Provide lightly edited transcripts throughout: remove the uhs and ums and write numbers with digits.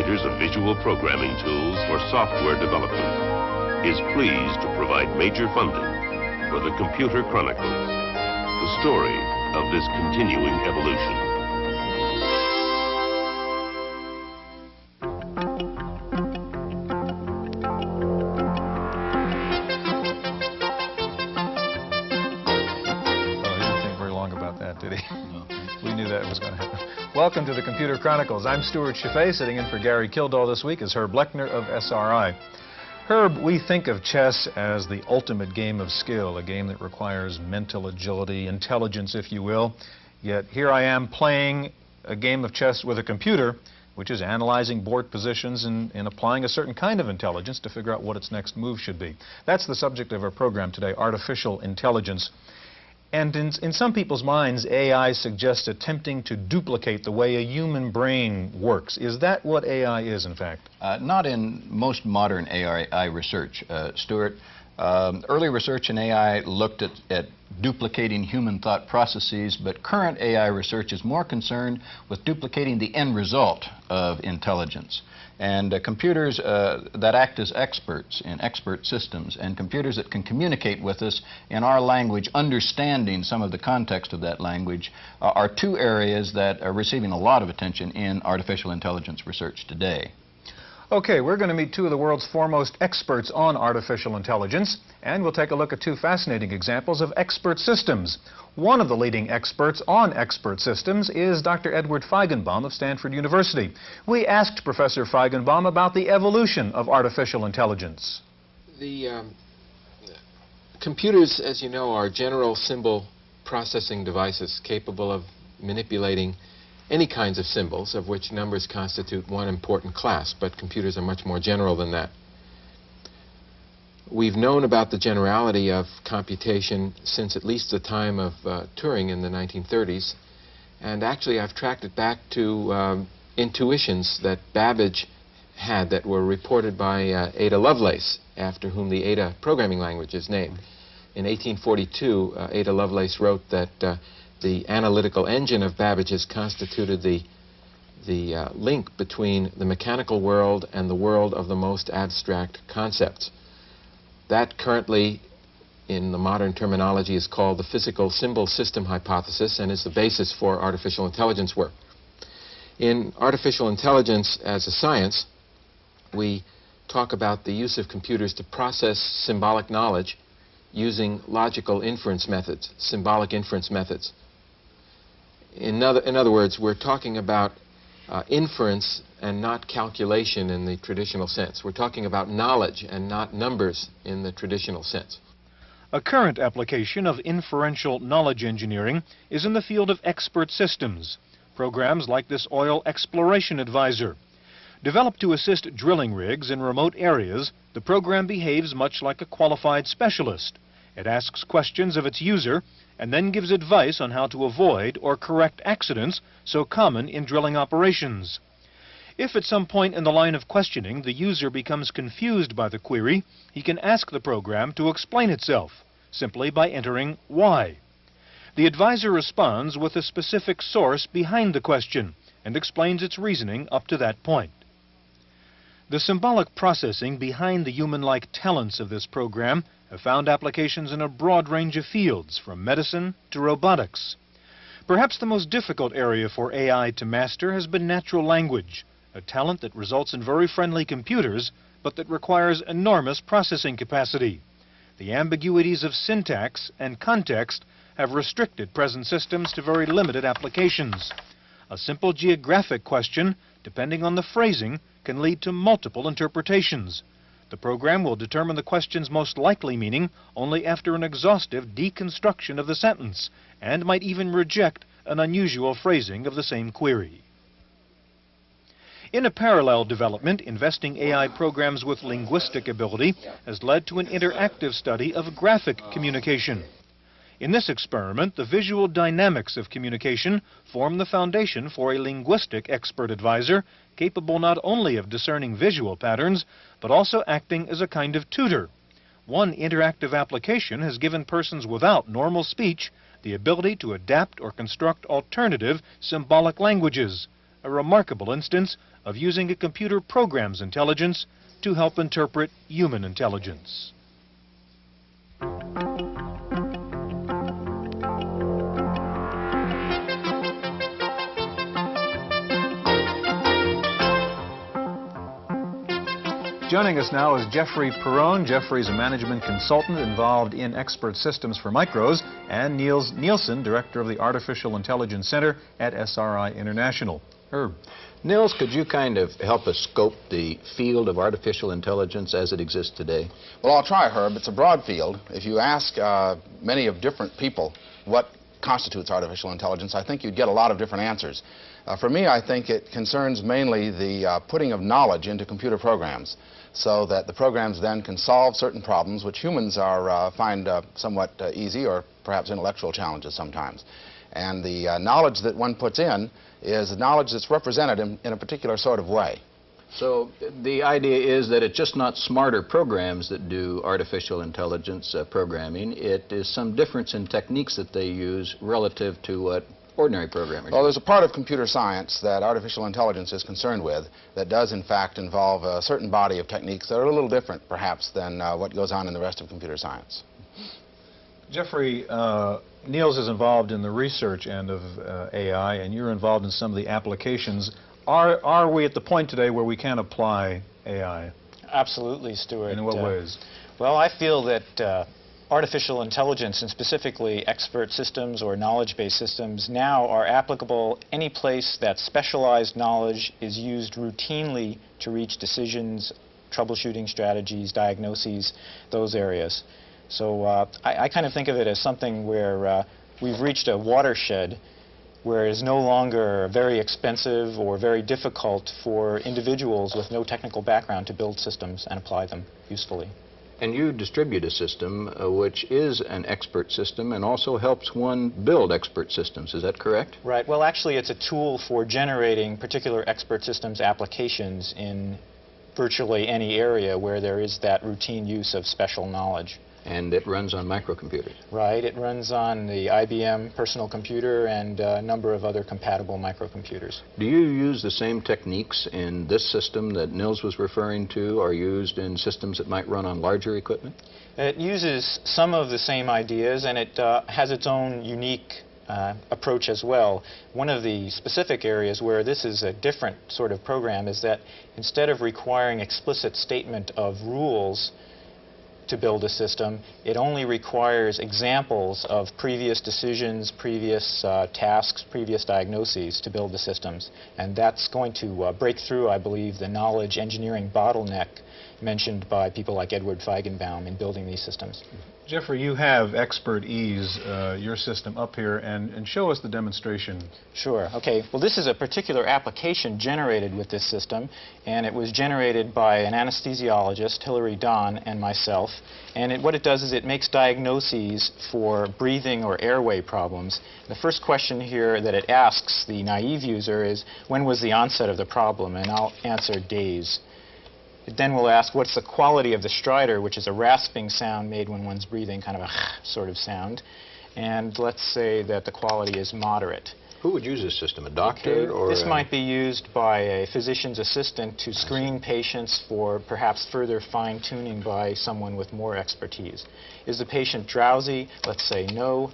providers of visual programming tools for software development, is pleased to provide major funding for the Computer Chronicles, the story of this continuing evolution. Welcome to the Computer Chronicles. I'm Stewart Cheifet, sitting in for Gary Kildall this week as Herb Lechner of SRI. Herb, we think of chess as the ultimate game of skill, a game that requires mental agility, intelligence, if you will. Yet here I am playing a game of chess with a computer, which is analyzing board positions and applying a certain kind of intelligence to figure out what its next move should be. That's the subject of our program today, artificial intelligence. And in some people's minds, AI suggests attempting to duplicate the way a human brain works. Is that what AI is, in fact? Not in most modern AI research, Stuart. Early research in AI looked at duplicating human thought processes, but current AI research is more concerned with duplicating the end result of intelligence. And computers that act as experts in expert systems, and computers that can communicate with us in our language, understanding some of the context of that language, are two areas that are receiving a lot of attention in artificial intelligence research today. Okay, we're going to meet two of the world's foremost experts on artificial intelligence, and we'll take a look at two fascinating examples of expert systems. One of the leading experts on expert systems is Dr. Edward Feigenbaum of Stanford University. We asked Professor Feigenbaum about the evolution of artificial intelligence. The computers, as you know, are general symbol processing devices capable of manipulating any kinds of symbols, of which numbers constitute one important class, but computers are much more general than that. We've known about the generality of computation since at least the time of Turing in the 1930s, and actually I've tracked it back to intuitions that Babbage had that were reported by Ada Lovelace, after whom the Ada programming language is named. In 1842, Ada Lovelace wrote that the analytical engine of Babbage's constituted the link between the mechanical world and the world of the most abstract concepts. That currently, in the modern terminology, is called the physical symbol system hypothesis and is the basis for artificial intelligence work. In artificial intelligence as a science, we talk about the use of computers to process symbolic knowledge using logical inference methods, symbolic inference methods. In other words, we're talking about inference and not calculation in the traditional sense. We're talking about knowledge and not numbers in the traditional sense. A current application of inferential knowledge engineering is in the field of expert systems. Programs like this oil exploration advisor. Developed to assist drilling rigs in remote areas, the program behaves much like a qualified specialist. It asks questions of its user and then gives advice on how to avoid or correct accidents so common in drilling operations. If at some point in the line of questioning the user becomes confused by the query, he can ask the program to explain itself, simply by entering why. The advisor responds with a specific source behind the question and explains its reasoning up to that point. The symbolic processing behind the human-like talents of this program have found applications in a broad range of fields, from medicine to robotics. Perhaps the most difficult area for AI to master has been natural language, a talent that results in very friendly computers, but that requires enormous processing capacity. The ambiguities of syntax and context have restricted present systems to very limited applications. A simple geographic question, depending on the phrasing, can lead to multiple interpretations. The program will determine the question's most likely meaning only after an exhaustive deconstruction of the sentence, and might even reject an unusual phrasing of the same query. In a parallel development, investing AI programs with linguistic ability has led to an interactive study of graphic communication. In this experiment, the visual dynamics of communication form the foundation for a linguistic expert advisor capable not only of discerning visual patterns, but also acting as a kind of tutor. One interactive application has given persons without normal speech the ability to adapt or construct alternative symbolic languages, a remarkable instance of using a computer program's intelligence to help interpret human intelligence. Joining us now is Jeffrey Perrone. Jeffrey's a management consultant involved in expert systems for micros, and Nils Nilsson, director of the Artificial Intelligence Center at SRI International. Herb. Nils, could you kind of help us scope the field of artificial intelligence as it exists today? Well, I'll try, Herb. It's a broad field. If you ask many of different people what constitutes artificial intelligence, I think you'd get a lot of different answers. For me, I think it concerns mainly the putting of knowledge into computer programs so that the programs then can solve certain problems which humans find somewhat easy or perhaps intellectual challenges sometimes. And the knowledge that one puts in is knowledge that's represented in a particular sort of way. So the idea is that it's just not smarter programs that do artificial intelligence programming. It is some difference in techniques that they use relative to what ordinary programmers do. Well, there's a part of computer science that artificial intelligence is concerned with that does, in fact, involve a certain body of techniques that are a little different, perhaps, than what goes on in the rest of computer science. Jeffrey, Nils is involved in the research end of AI, and you're involved in some of the applications. Are we at the point today where we can apply AI? Absolutely, Stewart. And in what ways? Well, I feel that artificial intelligence, and specifically expert systems or knowledge-based systems, now are applicable any place that specialized knowledge is used routinely to reach decisions, troubleshooting strategies, diagnoses, those areas. So I kind of think of it as something where we've reached a watershed where it is no longer very expensive or very difficult for individuals with no technical background to build systems and apply them usefully. And you distribute a system which is an expert system and also helps one build expert systems. Is that correct? Right. Well, actually, it's a tool for generating particular expert systems applications in virtually any area where there is that routine use of special knowledge. And it runs on microcomputers. Right. It runs on the IBM personal computer and a number of other compatible microcomputers. Do you use the same techniques in this system that Nils was referring to are used in systems that might run on larger equipment? It uses some of the same ideas, and it has its own unique approach as well. One of the specific areas where this is a different sort of program is that instead of requiring explicit statement of rules to build a system, it only requires examples of previous decisions, previous tasks, previous diagnoses to build the systems. And that's going to break through, I believe, the knowledge engineering bottleneck mentioned by people like Edward Feigenbaum in building these systems. Jeffrey, you have Expert Ease, your system, up here, and show us the demonstration. Sure. Okay. Well, this is a particular application generated with this system, and it was generated by an anesthesiologist, Hilary Don, and myself. And what it does is it makes diagnoses for breathing or airway problems. The first question here that it asks the naive user is, when was the onset of the problem? And I'll answer days. It then will ask, what's the quality of the stridor, which is a rasping sound made when one's breathing, kind of a sort of sound. And let's say that the quality is moderate. Who would use this system, a doctor? Or this might be used by a physician's assistant to screen patients for perhaps further fine-tuning by someone with more expertise. Is the patient drowsy? Let's say no.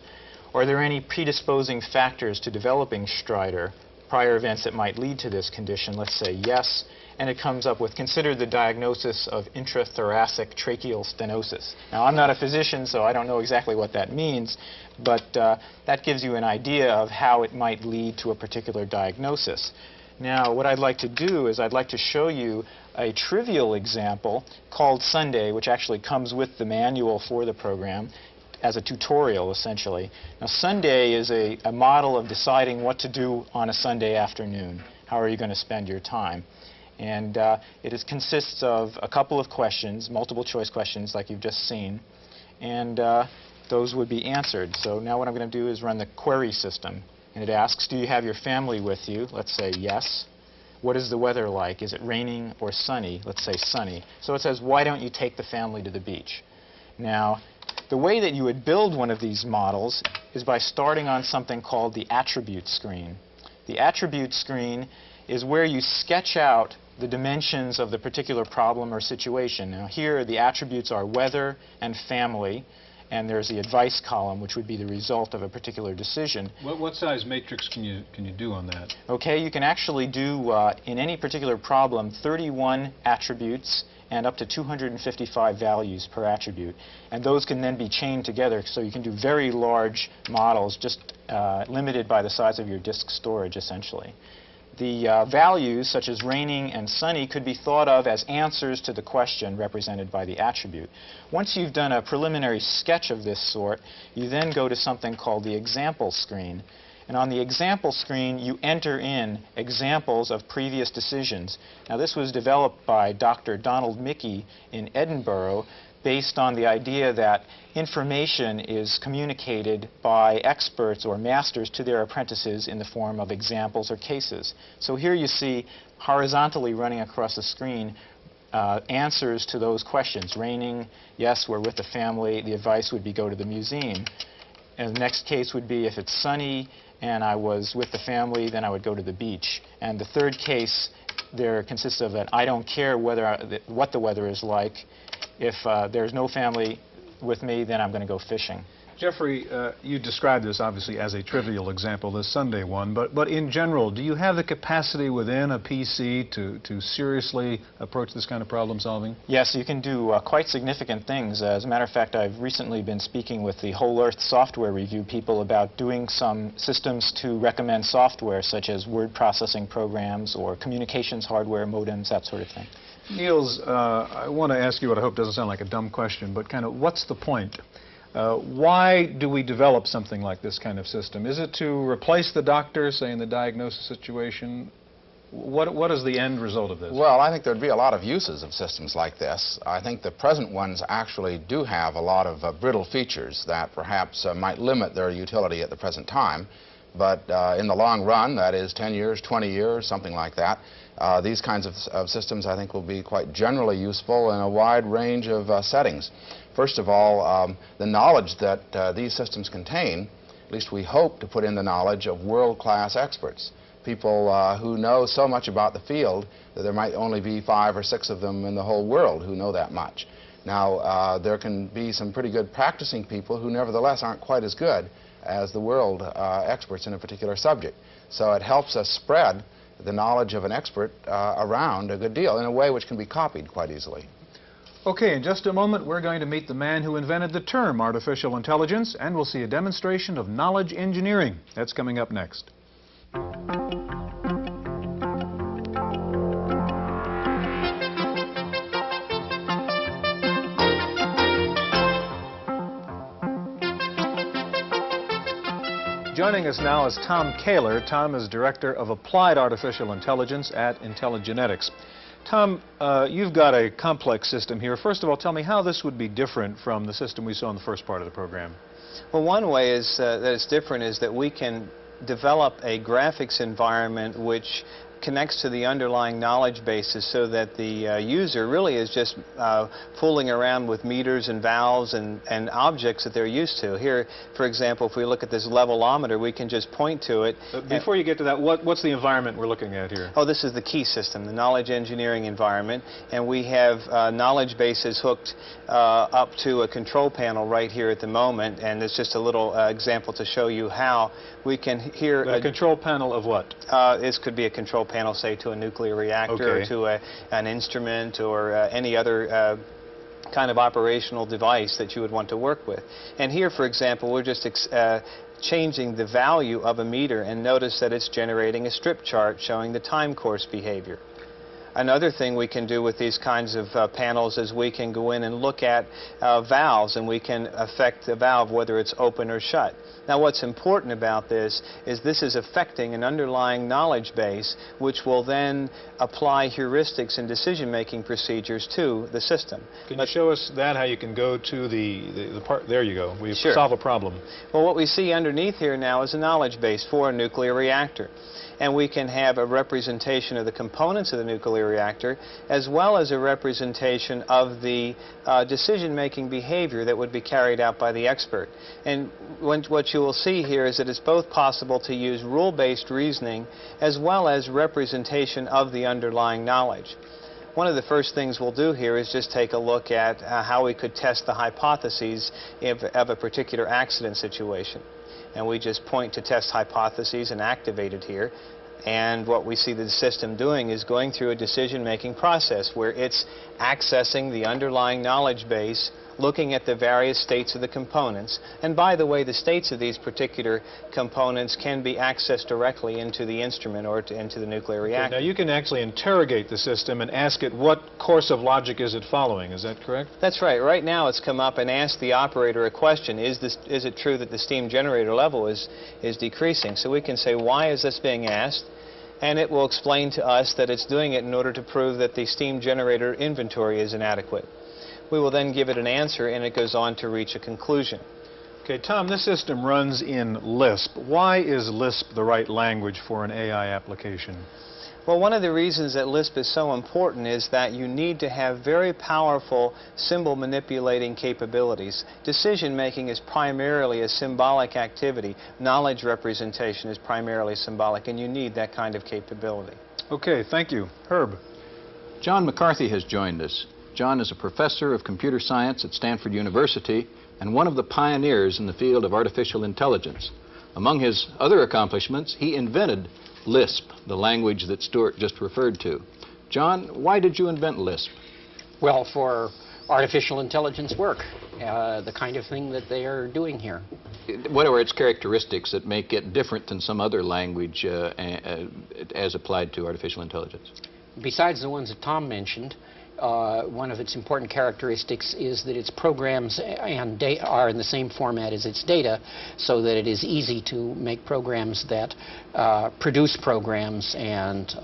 Are there any predisposing factors to developing stridor, prior events that might lead to this condition? Let's say yes. And it comes up with, consider the diagnosis of intrathoracic tracheal stenosis. Now, I'm not a physician, so I don't know exactly what that means, but that gives you an idea of how it might lead to a particular diagnosis. Now, what I'd like to do is I'd like to show you a trivial example called Sunday, which actually comes with the manual for the program as a tutorial, essentially. Now, Sunday is a model of deciding what to do on a Sunday afternoon. How are you going to spend your time? And it consists of a couple of questions, multiple choice questions like you've just seen, and those would be answered. So now what I'm going to do is run the query system. And it asks, do you have your family with you? Let's say yes. What is the weather like? Is it raining or sunny? Let's say sunny. So it says, why don't you take the family to the beach? Now, the way that you would build one of these models is by starting on something called the attribute screen. The attribute screen is where you sketch out the dimensions of the particular problem or situation. Now here the attributes are weather and family, and there's the advice column, which would be the result of a particular decision. What size matrix can you do on that? Okay, you can actually do, in any particular problem, 31 attributes and up to 255 values per attribute. And those can then be chained together, so you can do very large models, just limited by the size of your disk storage, essentially. The values, such as raining and sunny, could be thought of as answers to the question represented by the attribute. Once you've done a preliminary sketch of this sort, you then go to something called the example screen. And on the example screen, you enter in examples of previous decisions. Now, this was developed by Dr. Donald Mickey in Edinburgh, based on the idea that information is communicated by experts or masters to their apprentices in the form of examples or cases. So here you see, horizontally running across the screen, answers to those questions. Raining, yes, we're with the family. The advice would be go to the museum. And the next case would be if it's sunny and I was with the family, then I would go to the beach. And the third case there consists of that I don't care what the weather is like. If there's no family with me, then I'm going to go fishing. Jeffrey, you described this obviously as a trivial example, this Sunday one, but in general, do you have the capacity within a PC to seriously approach this kind of problem solving? Yes, you can do quite significant things. As a matter of fact, I've recently been speaking with the Whole Earth Software Review people about doing some systems to recommend software, such as word processing programs or communications hardware, modems, that sort of thing. Niels, I want to ask you what I hope doesn't sound like a dumb question, but kind of what's the point? Why do we develop something like this kind of system? Is it to replace the doctor, say, in the diagnosis situation? What is the end result of this? Well, I think there'd be a lot of uses of systems like this. I think the present ones actually do have a lot of brittle features that perhaps might limit their utility at the present time. But in the long run, that is 10 years, 20 years, something like that, these kinds of systems, I think, will be quite generally useful in a wide range of settings. First of all, the knowledge that these systems contain, at least we hope to put in the knowledge of world-class experts, people who know so much about the field that there might only be 5 or 6 of them in the whole world who know that much. Now, there can be some pretty good practicing people who nevertheless aren't quite as good as the world experts in a particular subject. So it helps us spread the knowledge of an expert around a good deal in a way which can be copied quite easily. Okay, in just a moment, we're going to meet the man who invented the term artificial intelligence, and we'll see a demonstration of knowledge engineering. That's coming up next. Joining us now is Tom Kehler. Tom is Director of Applied Artificial Intelligence at Intelligenetics. Tom, you've got a complex system here. First of all, tell me how this would be different from the system we saw in the first part of the program. Well, one way is that it's different is that we can develop a graphics environment which connects to the underlying knowledge bases so that the user really is just fooling around with meters and valves and objects that they're used to. Here, for example, if we look at this levelometer, we can just point to it. Before you get to that, what's the environment we're looking at here? Oh, this is the key system, the knowledge engineering environment, and we have knowledge bases hooked up to a control panel right here at the moment, and it's just a little example to show you how we can hear a control panel of what? This could be a control panel, say, to a nuclear reactor, or to an instrument, or any other kind of operational device that you would want to work with. And here, for example, we're just changing the value of a meter, and notice that it's generating a strip chart showing the time course behavior. Another thing we can do with these kinds of panels is we can go in and look at valves, and we can affect the valve whether it's open or shut. Now, what's important about this is affecting an underlying knowledge base, which will then apply heuristics and decision-making procedures to the system. Can you show us that, how you can go to the part? There you go. We Sure. solve a problem. Well, what we see underneath here now is a knowledge base for a nuclear reactor. And we can have a representation of the components of the nuclear nuclear reactor, as well as a representation of the decision-making behavior that would be carried out by the expert. And what you will see here is that it's both possible to use rule-based reasoning as well as representation of the underlying knowledge. One of the first things we'll do here is just take a look at how we could test the hypotheses of a particular accident situation. And we just point to test hypotheses and activate it here. And what we see the system doing is going through a decision-making process where it's accessing the underlying knowledge base, looking at the various states of the components. And by the way, the states of these particular components can be accessed directly into the instrument or into the nuclear reactor. Now you can actually interrogate the system and ask it what course of logic is it following. Is that correct? That's right. Right now it's come up and asked the operator a question. Is it true that the steam generator level is decreasing? So we can say, why is this being asked? And it will explain to us that it's doing it in order to prove that the steam generator inventory is inadequate. We will then give it an answer, and it goes on to reach a conclusion. Okay, Tom, this system runs in LISP. Why is LISP the right language for an AI application? Well, one of the reasons that LISP is so important is that you need to have very powerful symbol manipulating capabilities. Decision-making is primarily a symbolic activity. Knowledge representation is primarily symbolic, and you need that kind of capability. Okay, thank you. Herb. John McCarthy has joined us. John is a professor of computer science at Stanford University and one of the pioneers in the field of artificial intelligence. Among his other accomplishments, he invented LISP, the language that Stewart just referred to. John, why did you invent LISP? Well, for artificial intelligence work, the kind of thing that they are doing here. What are its characteristics that make it different than some other language as applied to artificial intelligence? Besides the ones that Tom mentioned, one of its important characteristics is that its programs and data are in the same format as its data, so that it is easy to make programs that produce programs and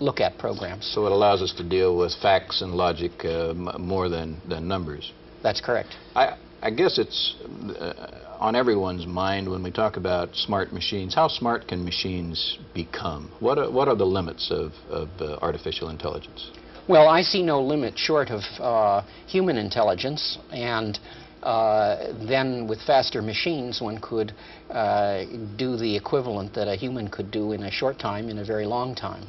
look at programs. So it allows us to deal with facts and logic more than numbers. That's correct. I guess it's on everyone's mind when we talk about smart machines. How smart can machines become? What are the limits of artificial intelligence? Well, I see no limit short of human intelligence, and then with faster machines one could do the equivalent that a human could do in a short time in a very long time.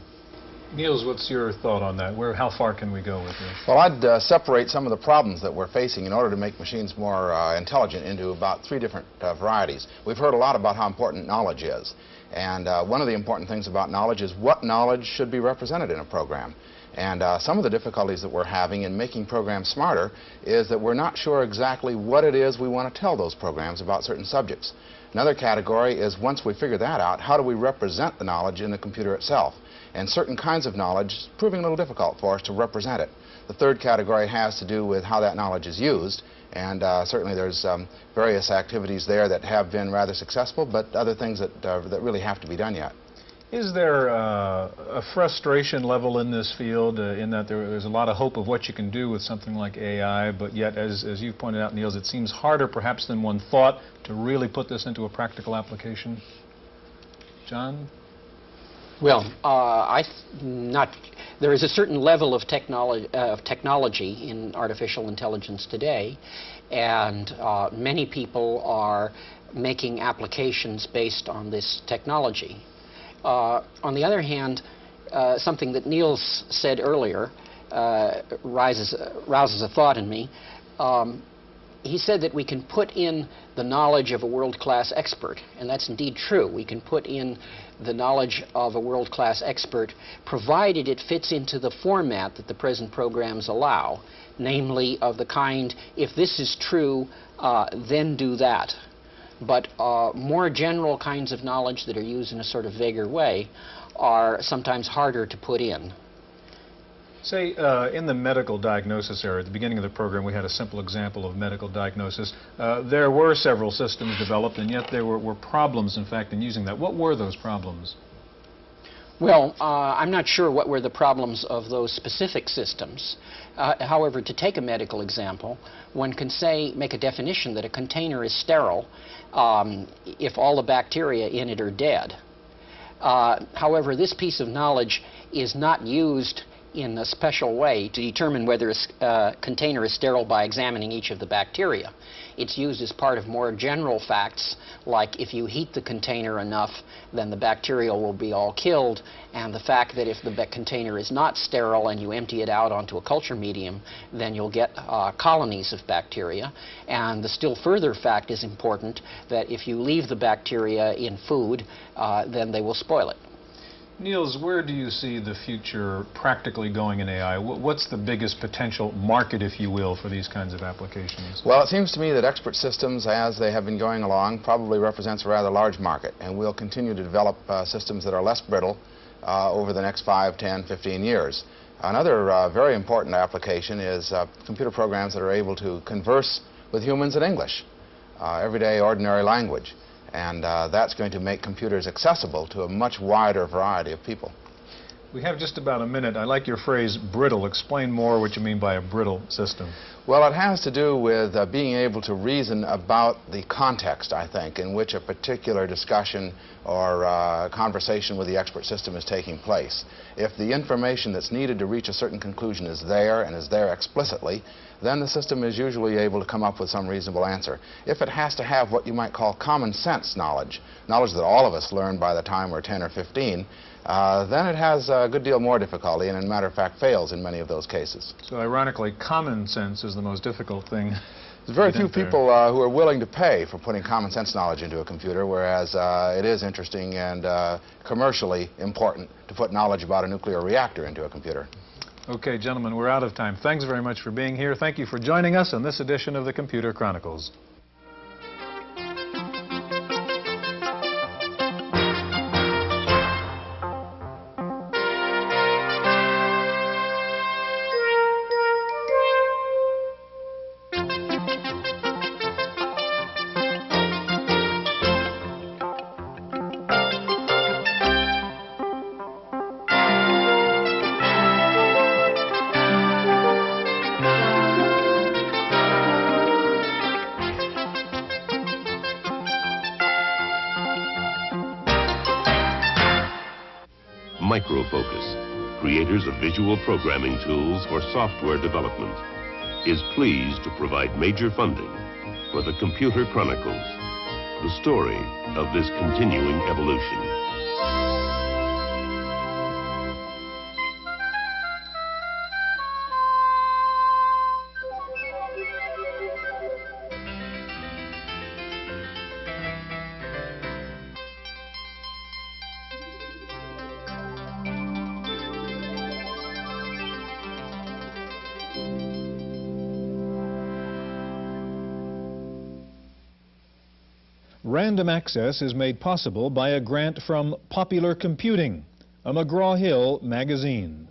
Nils, what's your thought on that? How far can we go with this? Well, I'd separate some of the problems that we're facing in order to make machines more intelligent into about three different varieties. We've heard a lot about how important knowledge is, and one of the important things about knowledge is what knowledge should be represented in a program. And some of the difficulties that we're having in making programs smarter is that we're not sure exactly what it is we want to tell those programs about certain subjects. Another category is, once we figure that out, how do we represent the knowledge in the computer itself? And certain kinds of knowledge is proving a little difficult for us to represent it. The third category has to do with how that knowledge is used, and certainly there's various activities there that have been rather successful, but other things that really have to be done yet. Is there a frustration level in this field in that there's a lot of hope of what you can do with something like AI, but yet, as you pointed out, Nils, it seems harder perhaps than one thought to really put this into a practical application? John? Well, there is a certain level of technology in artificial intelligence today, and many people are making applications based on this technology. On the other hand, something that Nils said earlier rouses a thought in me. He said that we can put in the knowledge of a world-class expert, and that's indeed true. We can put in the knowledge of a world-class expert, provided it fits into the format that the present programs allow, namely of the kind, if this is true, then do that. But more general kinds of knowledge that are used in a sort of vaguer way are sometimes harder to put in. Say, in the medical diagnosis area, at the beginning of the program, we had a simple example of medical diagnosis. There were several systems developed, and yet there were problems, in fact, in using that. What were those problems? Well, I'm not sure what were the problems of those specific systems. However, to take a medical example, one can make a definition that a container is sterile if all the bacteria in it are dead. However, this piece of knowledge is not used in a special way to determine whether a container is sterile by examining each of the bacteria. It's used as part of more general facts, like if you heat the container enough, then the bacteria will be all killed, and the fact that if the container is not sterile and you empty it out onto a culture medium, then you'll get colonies of bacteria. And the still further fact is important, that if you leave the bacteria in food, then they will spoil it. Nils, where do you see the future practically going in AI? What's the biggest potential market, if you will, for these kinds of applications? Well, it seems to me that expert systems, as they have been going along, probably represents a rather large market, and we'll continue to develop systems that are less brittle over the next 5, 10, 15 years. Another very important application is computer programs that are able to converse with humans in English, everyday ordinary language. And that's going to make computers accessible to a much wider variety of people. We have just about a minute. I like your phrase, brittle. Explain more what you mean by a brittle system. Well, it has to do with being able to reason about the context, I think, in which a particular discussion or conversation with the expert system is taking place. If the information that's needed to reach a certain conclusion is there and is there explicitly, then the system is usually able to come up with some reasonable answer. If it has to have what you might call common sense knowledge, knowledge that all of us learn by the time we're 10 or 15, then it has a good deal more difficulty and, as a matter of fact, fails in many of those cases. So, ironically, common sense is the most difficult thing. There's very few people who are willing to pay for putting common sense knowledge into a computer, whereas it is interesting and commercially important to put knowledge about a nuclear reactor into a computer. Okay, gentlemen, we're out of time. Thanks very much for being here. Thank you for joining us on this edition of the Computer Chronicles. Microfocus, creators of visual programming tools for software development, is pleased to provide major funding for the Computer Chronicles, the story of this continuing evolution. Random access is made possible by a grant from Popular Computing, a McGraw-Hill magazine.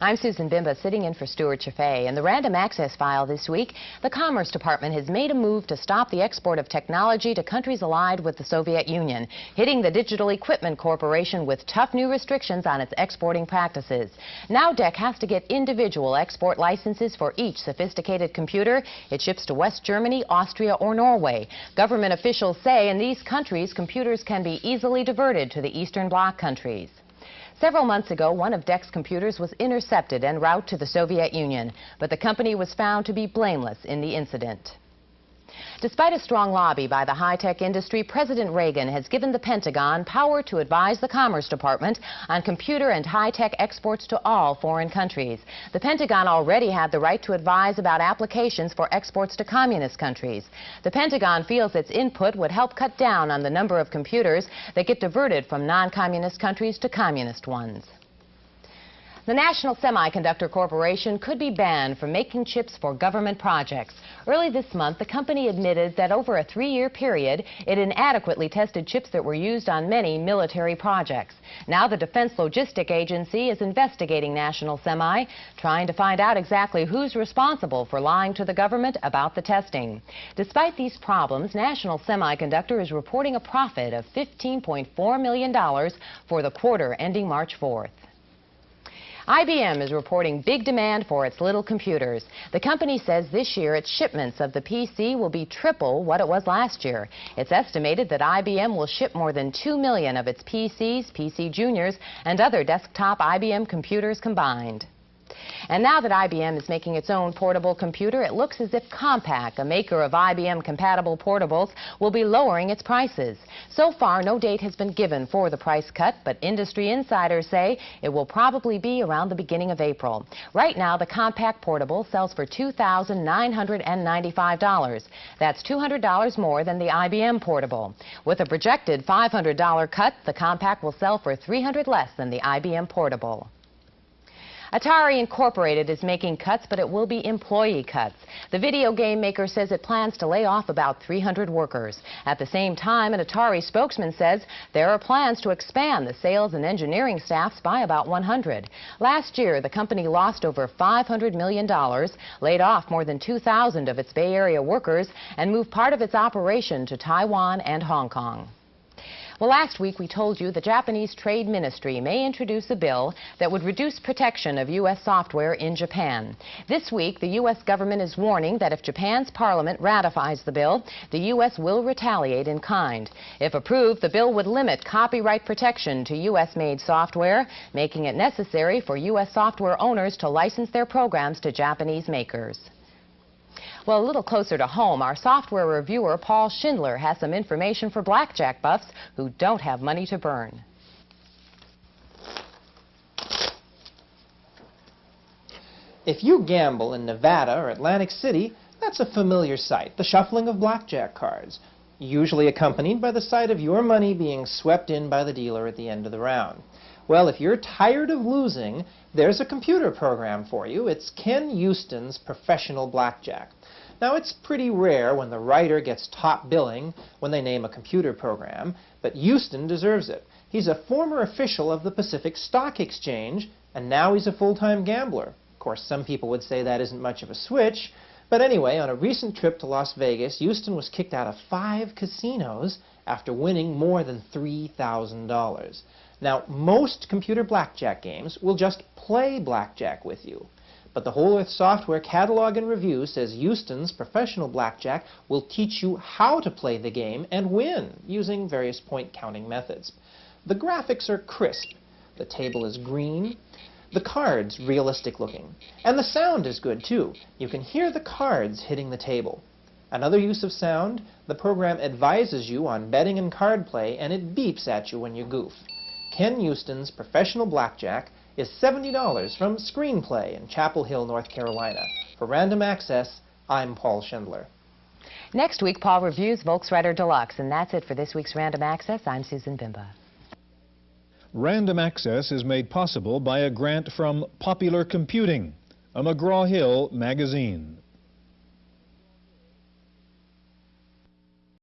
I'm Susan Bimba, sitting in for Stewart Cheifet. In the random access file this week, the Commerce Department has made a move to stop the export of technology to countries allied with the Soviet Union, hitting the Digital Equipment Corporation with tough new restrictions on its exporting practices. Now DEC has to get individual export licenses for each sophisticated computer it ships to West Germany, Austria, or Norway. Government officials say in these countries, computers can be easily diverted to the Eastern Bloc countries. Several months ago, one of DEC's computers was intercepted en route to the Soviet Union, but the company was found to be blameless in the incident. Despite a strong lobby by the high-tech industry, President Reagan has given the Pentagon power to advise the Commerce Department on computer and high-tech exports to all foreign countries. The Pentagon already had the right to advise about applications for exports to communist countries. The Pentagon feels its input would help cut down on the number of computers that get diverted from non-communist countries to communist ones. The National Semiconductor Corporation could be banned from making chips for government projects. Early this month, the company admitted that over a 3-year period, it inadequately tested chips that were used on many military projects. Now the Defense Logistic Agency is investigating National Semi, trying to find out exactly who's responsible for lying to the government about the testing. Despite these problems, National Semiconductor is reporting a profit of $15.4 million for the quarter ending March 4th. IBM is reporting big demand for its little computers. The company says this year its shipments of the PC will be triple what it was last year. It's estimated that IBM will ship more than 2 million of its PCs, PC Juniors, and other desktop IBM computers combined. And now that IBM is making its own portable computer, it looks as if Compaq, a maker of IBM-compatible portables, will be lowering its prices. So far, no date has been given for the price cut, but industry insiders say it will probably be around the beginning of April. Right now, the Compaq portable sells for $2,995. That's $200 more than the IBM portable. With a projected $500 cut, the Compaq will sell for $300 less than the IBM portable. Atari Incorporated is making cuts, but it will be employee cuts. The video game maker says it plans to lay off about 300 workers. At the same time, an Atari spokesman says there are plans to expand the sales and engineering staffs by about 100. Last year, the company lost over $500 million, laid off more than 2,000 of its Bay Area workers, and moved part of its operation to Taiwan and Hong Kong. Well, last week we told you the Japanese Trade Ministry may introduce a bill that would reduce protection of U.S. software in Japan. This week, the U.S. government is warning that if Japan's parliament ratifies the bill, the U.S. will retaliate in kind. If approved, the bill would limit copyright protection to U.S.-made software, making it necessary for U.S. software owners to license their programs to Japanese makers. Well, a little closer to home, our software reviewer, Paul Schindler, has some information for blackjack buffs who don't have money to burn. If you gamble in Nevada or Atlantic City, that's a familiar sight, the shuffling of blackjack cards, usually accompanied by the sight of your money being swept in by the dealer at the end of the round. Well, if you're tired of losing, there's a computer program for you. It's Ken Houston's Professional Blackjack. Now, it's pretty rare when the writer gets top billing when they name a computer program, but Houston deserves it. He's a former official of the Pacific Stock Exchange, and now he's a full-time gambler. Of course, some people would say that isn't much of a switch, but anyway, on a recent trip to Las Vegas, Houston was kicked out of 5 casinos after winning more than $3,000. Now, most computer blackjack games will just play blackjack with you. But the Whole Earth Software Catalog and Review says Houston's Professional Blackjack will teach you how to play the game and win using various point counting methods. The graphics are crisp, the table is green, the cards realistic looking, and the sound is good too. You can hear the cards hitting the table. Another use of sound, the program advises you on betting and card play, and it beeps at you when you goof. Ken Houston's Professional Blackjack is $70 from Screenplay in Chapel Hill, North Carolina. For Random Access, I'm Paul Schindler. Next week, Paul reviews Volkswagen Deluxe, and that's it for this week's Random Access. I'm Susan Bimba. Random Access is made possible by a grant from Popular Computing, a McGraw-Hill magazine.